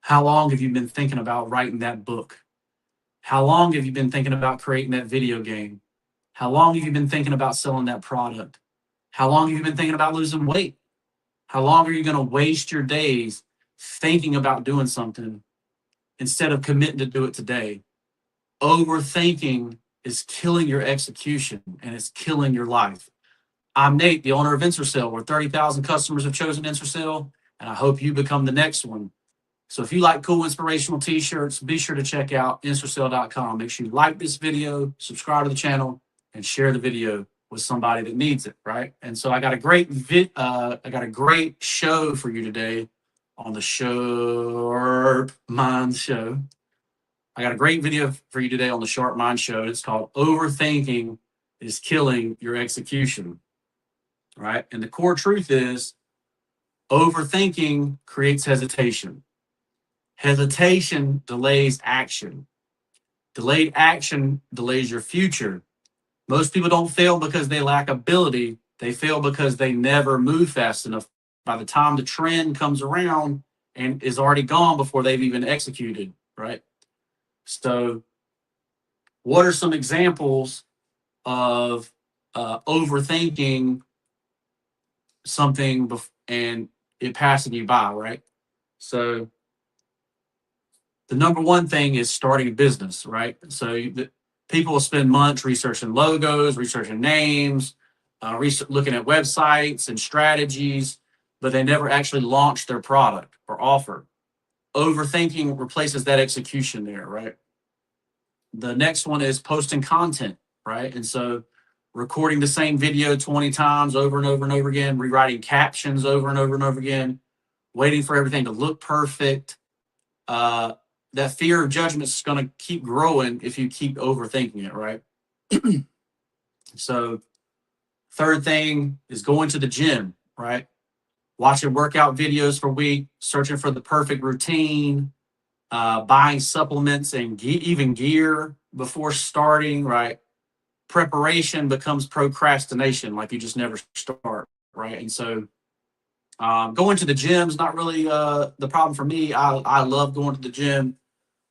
How long have you been thinking about writing that book? How long have you been thinking about creating that video game? How long have you been thinking about selling that product? How long have you been thinking about losing weight? How long are you going to waste your days thinking about doing something instead of committing to do it today? Overthinking is killing your execution and it's killing your life. I'm Nate, the owner of InserSell, where 30,000 customers have chosen InserSell, and I hope you become the next one. So if you like cool inspirational t-shirts, be sure to check out InserSell.com. Make sure you like this video, subscribe to the channel, and share the video with somebody that needs it, right? And so I got a great show for you today on the Sharp Mind Show. I got a great video for you today on the Sharp Mind Show. It's called Overthinking is Killing Your Execution, right? And the core truth is overthinking creates hesitation. Hesitation delays action. Delayed action delays your future. Most people don't fail because they lack ability. They fail because they never move fast enough. By the time the trend comes around and is already gone before they've even executed, right? So what are some examples of overthinking something and it passing you by, right? So the number one thing is starting a business, right? So people will spend months researching logos, researching names, looking at websites and strategies, but they never actually launch their product or offer. Overthinking replaces that execution there, right? The next one is posting content, right? And so recording the same video 20 times over and over and over again, rewriting captions over and over and over again, waiting for everything to look perfect. That fear of judgment is going to keep growing if you keep overthinking it, right? So third thing is going to the gym, right? Watching workout videos for a week, searching for the perfect routine, buying supplements and even gear before starting, right? Preparation becomes procrastination, like you just never start, right? And so going to the gym is not really the problem for me. I love going to the gym.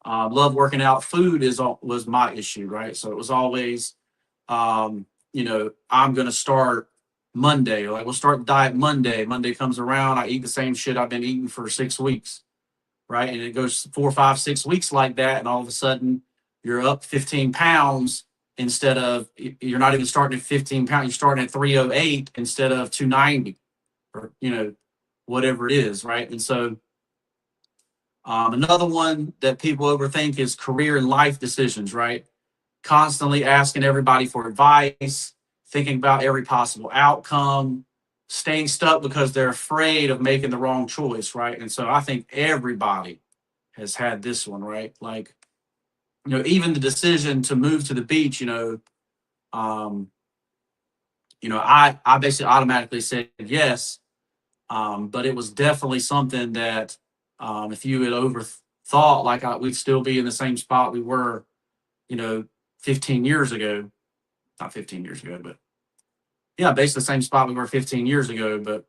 Love working out. Food was my issue, right? So it was always, I'm going to start Monday. Like we'll start diet Monday. Monday comes around, I eat the same shit I've been eating for 6 weeks, right? And it goes 4, 5, 6 weeks like that, and all of a sudden you're up 15 pounds instead of you're not even starting at 15 pounds. You're starting at 308 instead of 290, or whatever it is, right? And so another one that people overthink is career and life decisions, right? Constantly asking everybody for advice, thinking about every possible outcome, staying stuck because they're afraid of making the wrong choice, right? And so I think everybody has had this one, right? Like, even the decision to move to the beach, I basically automatically said yes. But it was definitely something that if you had overthought, like we'd still be in the same spot we were, 15 years ago. Not 15 years ago, but yeah, basically the same spot we were 15 years ago. But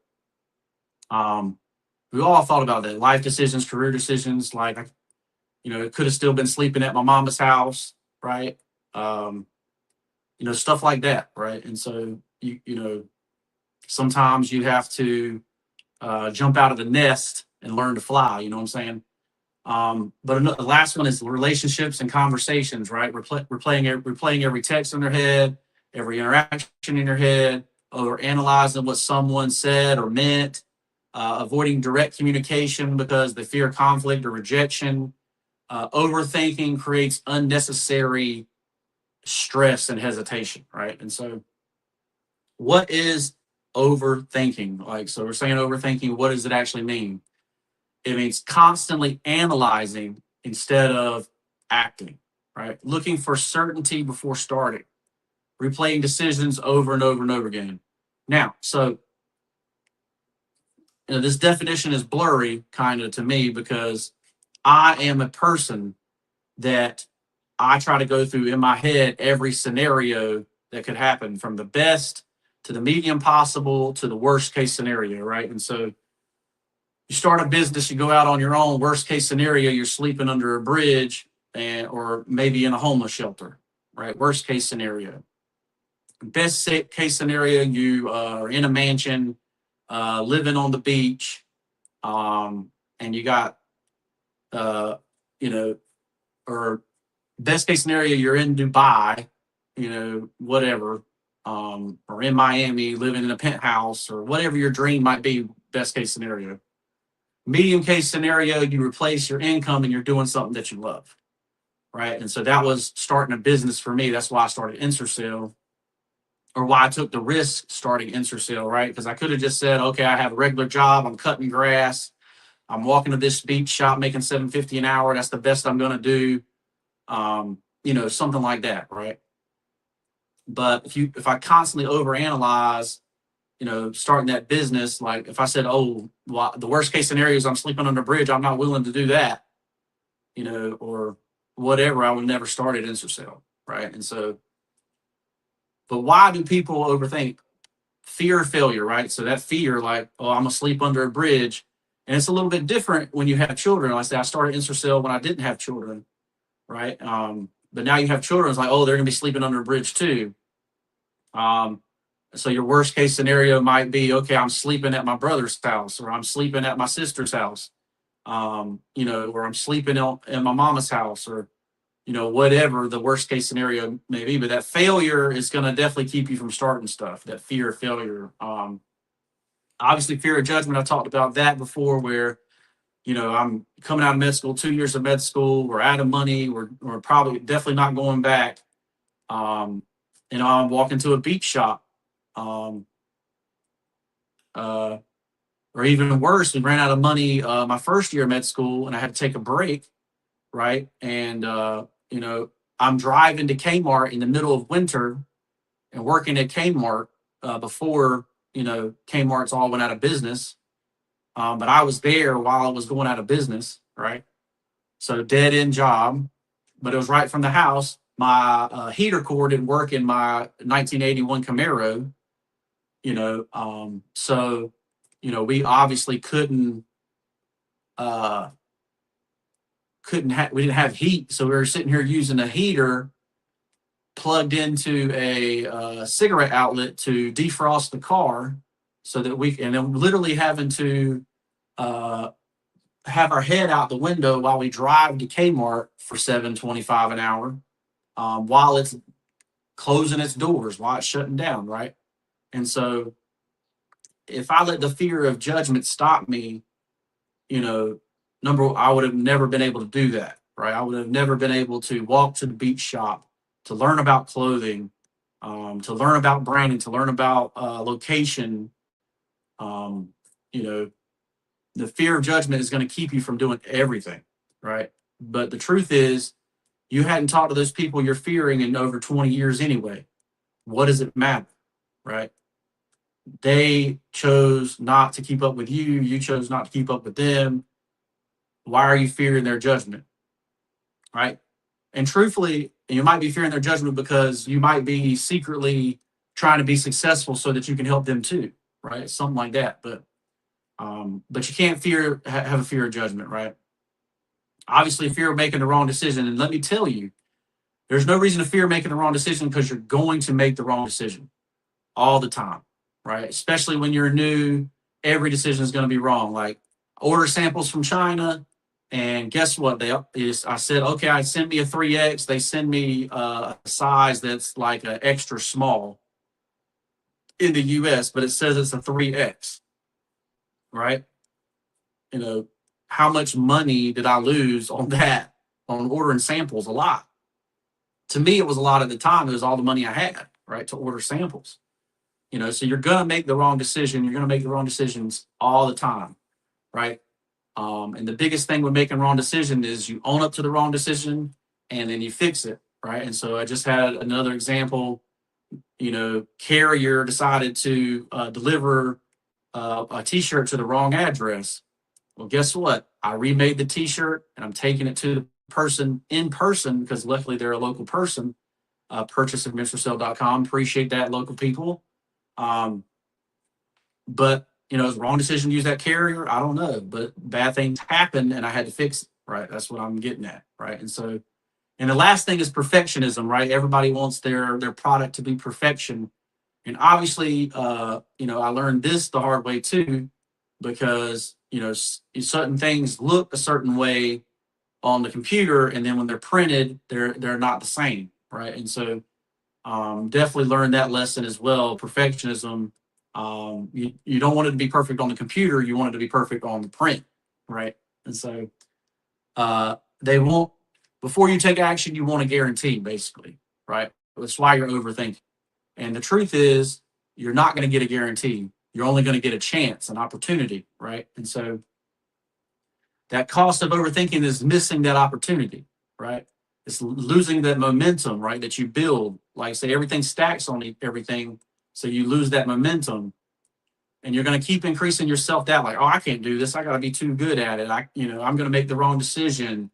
we all thought about that. Life decisions, career decisions, like, it could have still been sleeping at my mama's house, right? Stuff like that, right? And so, sometimes you have to jump out of the nest and learn to fly. You know what I'm saying? But the last one is relationships and conversations, right? Replaying every text in their head, every interaction in their head, or analyzing what someone said or meant, avoiding direct communication because they fear conflict or rejection. Overthinking creates unnecessary stress and hesitation, right? And so what is overthinking? Like, so we're saying overthinking, what does it actually mean? It means constantly analyzing instead of acting, right? Looking for certainty before starting, replaying decisions over and over and over again. Now, so this definition is blurry kind of to me because I am a person that I try to go through in my head every scenario that could happen, from the best to the medium possible to the worst case scenario, right? And so You start a business, you go out on your own. Worst case scenario, you're sleeping under a bridge or maybe in a homeless shelter, right? Worst case scenario. Best case scenario, you are in a mansion, living on the beach, and you got, you know, or best case scenario, you're in Dubai, whatever, or in Miami, living in a penthouse, or whatever your dream might be. Best case scenario. Medium case scenario, you replace your income and you're doing something that you love, right? And so that was starting a business for me. That's why I started InserSale, or why I took the risk starting InserSale, right? Because I could have just said, okay, I have a regular job, I'm cutting grass, I'm walking to this beach shop making $7.50 an hour. That's the best I'm going to do. Something like that, right? But if I constantly overanalyze, starting that business, like if I said, oh, well, the worst case scenario is I'm sleeping under a bridge, I'm not willing to do that, or whatever, I would never start at InserSale, right? And so, but why do people overthink? Fear of failure, right? So that fear, like, oh, I'm gonna sleep under a bridge. And it's a little bit different when you have children. Like I said, I started InserSale when I didn't have children, right? But now you have children, it's like, oh, they're gonna be sleeping under a bridge too. So your worst case scenario might be, okay, I'm sleeping at my brother's house, or I'm sleeping at my sister's house, or I'm sleeping in my mama's house, or whatever the worst case scenario may be. But that failure is going to definitely keep you from starting stuff. That fear of failure. Obviously, fear of judgment. I talked about that before, where I'm coming out of med school, 2 years of med school, we're out of money, we're probably definitely not going back. I'm walking to a beach shop. Or even worse, we ran out of money my first year of med school, and I had to take a break, right? And I'm driving to Kmart in the middle of winter and working at Kmart before Kmart's all went out of business. But I was there while it was going out of business, right? So dead end job, but it was right from the house. My heater core didn't work in my 1981 Camaro, so we obviously we didn't have heat, so we were sitting here using a heater plugged into a cigarette outlet to defrost the car, so that and then literally having to have our head out the window while we drive to Kmart for $7.25 an hour, while it's closing its doors, while it's shutting down, right? And so if I let the fear of judgment stop me, I would have never been able to do that, right? I would have never been able to walk to the beach shop, to learn about clothing, to learn about branding, to learn about location. Um, the fear of judgment is going to keep you from doing everything, right? But the truth is, you hadn't talked to those people you're fearing in over 20 years anyway. What does it matter, right? They chose not to keep up with you. You chose not to keep up with them. Why are you fearing their judgment, right? And truthfully, you might be fearing their judgment because you might be secretly trying to be successful so that you can help them too, right? Something like that. But you can't have a fear of judgment, right? Obviously, fear of making the wrong decision. And let me tell you, there's no reason to fear making the wrong decision, because you're going to make the wrong decision all the time, right? Especially when you're new, every decision is going to be wrong. Like, order samples from China, and guess what? I said, okay, I send me a 3X. They send me a size that's like an extra small in the US, but it says it's a 3X, right? How much money did I lose on that, on ordering samples? A lot. To me, it was a lot at the time. It was all the money I had, right, to order samples. So you're going to make the wrong decision. You're going to make the wrong decisions all the time, right? And the biggest thing with making wrong decision is you own up to the wrong decision and then you fix it, right? And so I just had another example. Carrier decided to deliver a T-shirt to the wrong address. Well, guess what? I remade the T-shirt and I'm taking it to the person in person, because luckily they're a local person. Purchase at FitfutureMD.com. Appreciate that, local people. But You know, it's the wrong decision to use that carrier. I don't know, but bad things happen and I had to fix it. Right. That's what I'm getting at. Right. And so, and the last thing is perfectionism, right? Everybody wants their product to be perfection. And obviously, you know, I learned this the hard way too, because, you know, certain things look a certain way on the computer, and then when they're printed, they're not the same, right? And so definitely learned that lesson as well. Perfectionism. You don't want it to be perfect on the computer. You want it to be perfect on the print, right? And so they won't. Before you take action, you want a guarantee, basically, right? That's why you're overthinking. And the truth is, you're not going to get a guarantee. You're only going to get a chance, an opportunity, right? And so that cost of overthinking is missing that opportunity, right? It's losing that momentum, right? That you build. Like say everything stacks on everything, so you lose that momentum, and you're going to keep increasing your self doubt. Like, oh, I can't do this. I got to be too good at it. I'm going to make the wrong decision.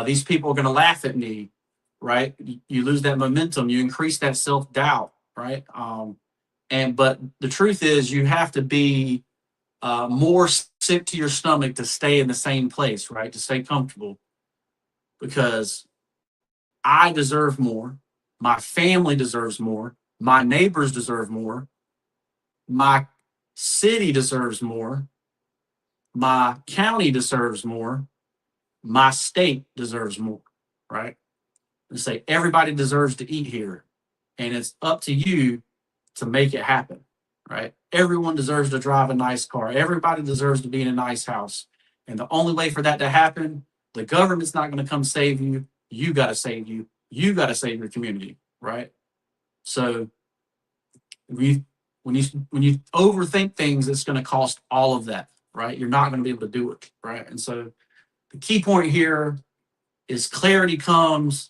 These people are going to laugh at me, right? You lose that momentum. You increase that self doubt, right? But the truth is, you have to be more sick to your stomach to stay in the same place, right? To stay comfortable, because I deserve more. My family deserves more. My neighbors deserve more. My city deserves more. My county deserves more. My state deserves more, right? And say everybody deserves to eat here. And it's up to you to make it happen, right? Everyone deserves to drive a nice car. Everybody deserves to be in a nice house. And the only way for that to happen, the government's not going to come save you. You got to save you. You got to save your community, right? So when you overthink things, it's going to cost all of that, right? You're not going to be able to do it, right? And so the key point here is clarity comes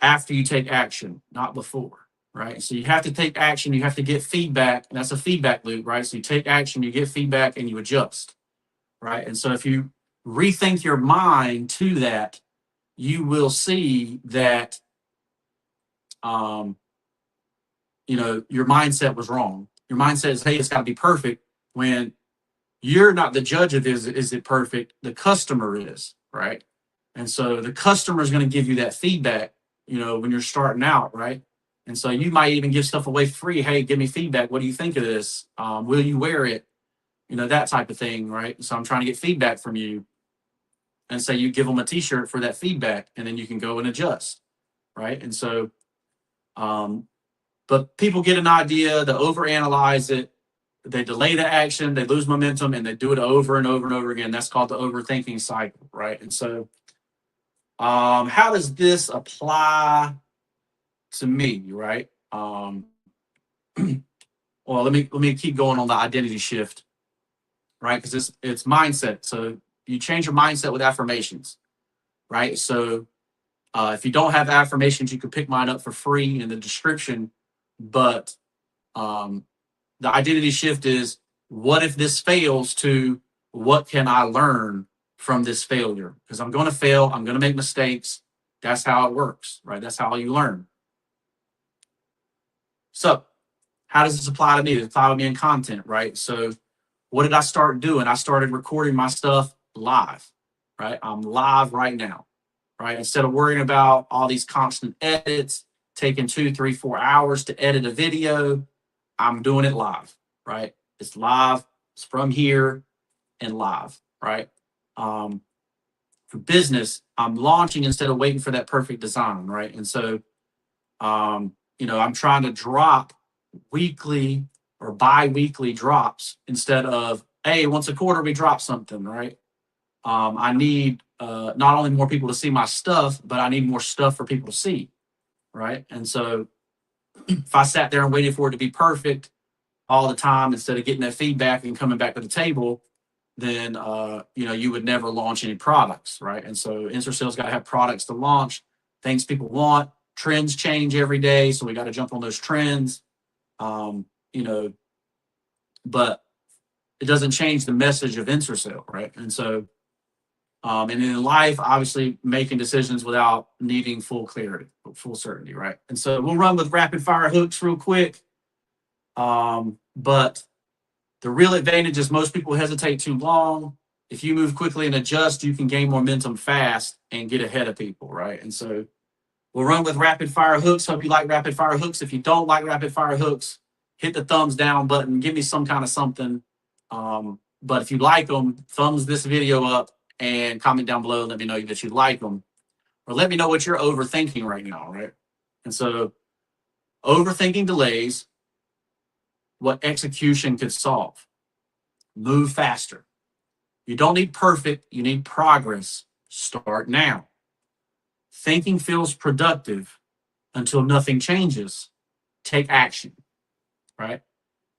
after you take action, not before, right? So you have to take action, you have to get feedback, and that's a feedback loop, right? So you take action, you get feedback, and you adjust, right? And so if you rethink your mind to that, you will see that, um, you know, your mindset was wrong. Your mindset is, hey, it's got to be perfect, when you're not the judge of is it perfect? The customer is, right? And so the customer is going to give you that feedback, you know, when you're starting out, right? And so you might even give stuff away free. Hey, give me feedback. What do you think of this? Will you wear it? You know, that type of thing, right? So I'm trying to get feedback from you. And so you give them a t-shirt for that feedback, and then you can go and adjust, right? And so, but people get an idea, they overanalyze it, they delay the action, they lose momentum, and they do it over and over and over again. That's called the overthinking cycle, right? And so, how does this apply to me, right? Well, let me keep going on the identity shift, right? Because it's mindset. So you change your mindset with affirmations, right? So if you don't have affirmations, you can pick mine up for free in the description. But um, the identity shift is, what if this fails, to what can I learn from this failure? Because I'm going to fail, I'm going to make mistakes. That's how it works, right? That's how you learn. So how does this apply to me? It apply to me in content, right? So what did I start doing? I started recording my stuff live, right? I'm live right now, right? Instead of worrying about all these constant edits, taking 2, 3, 4 hours to edit a video, I'm doing it live, right? It's live. It's from here and live, right? For business, I'm launching instead of waiting for that perfect design, right? And so, you know, I'm trying to drop weekly or bi-weekly drops instead of, hey, once a quarter we drop something, right? I need not only more people to see my stuff, but I need more stuff for people to see, right? And so if I sat there and waited for it to be perfect all the time instead of getting that feedback and coming back to the table, then you know, you would never launch any products, right? And so InstaSales got to have products to launch, things people want. Trends change every day, so we got to jump on those trends. You know, but it doesn't change the message of InstaSale, right? And so, and in life, obviously, making decisions without needing full clarity, full certainty, right? And so we'll run with rapid fire hooks real quick. But The real advantage is most people hesitate too long. If you move quickly and adjust, you can gain momentum fast and get ahead of people, right? And so we'll run with rapid fire hooks. Hope you like rapid fire hooks. If you don't like rapid fire hooks, hit the thumbs down button. Give me some kind of something. But if you like them, thumbs this video up and comment down below. Let me know that you like them. Or let me know what you're overthinking right now, right? And so overthinking delays what execution could solve. Move faster. You don't need perfect, you need progress. Start now. Thinking feels productive until nothing changes. Take action, right?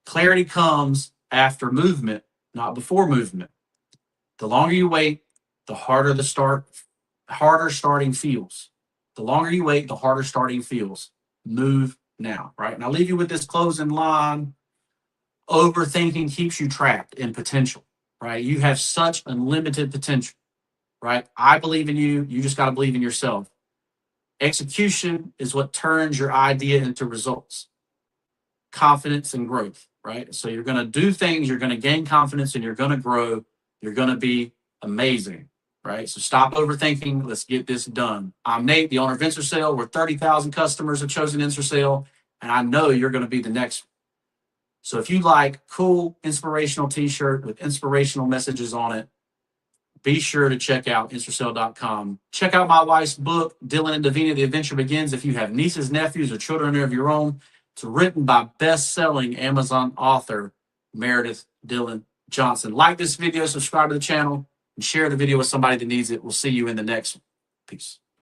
Clarity comes after movement, not before movement. The longer you wait, the harder starting feels. The longer you wait, the harder starting feels. Move now, right? And I'll leave you with this closing line. Overthinking keeps you trapped in potential, right? You have such unlimited potential, right? I believe in you. You just got to believe in yourself. Execution is what turns your idea into results, confidence and growth, right? So you're going to do things, you're going to gain confidence, and you're going to grow. You're going to be amazing, right? So stop overthinking. Let's get this done. I'm Nate, the owner of InstaSale, where 30,000 customers have chosen InstaSale, and I know you're going to be the next. So if you like cool, inspirational t-shirt with inspirational messages on it, be sure to check out InstaSale.com. Check out my wife's book, Dylan and Davina, The Adventure Begins. If you have nieces, nephews, or children of your own, it's written by best-selling Amazon author Meredith Dillon Johnson. Like this video, subscribe to the channel, and share the video with somebody that needs it. We'll see you in the next one. Peace.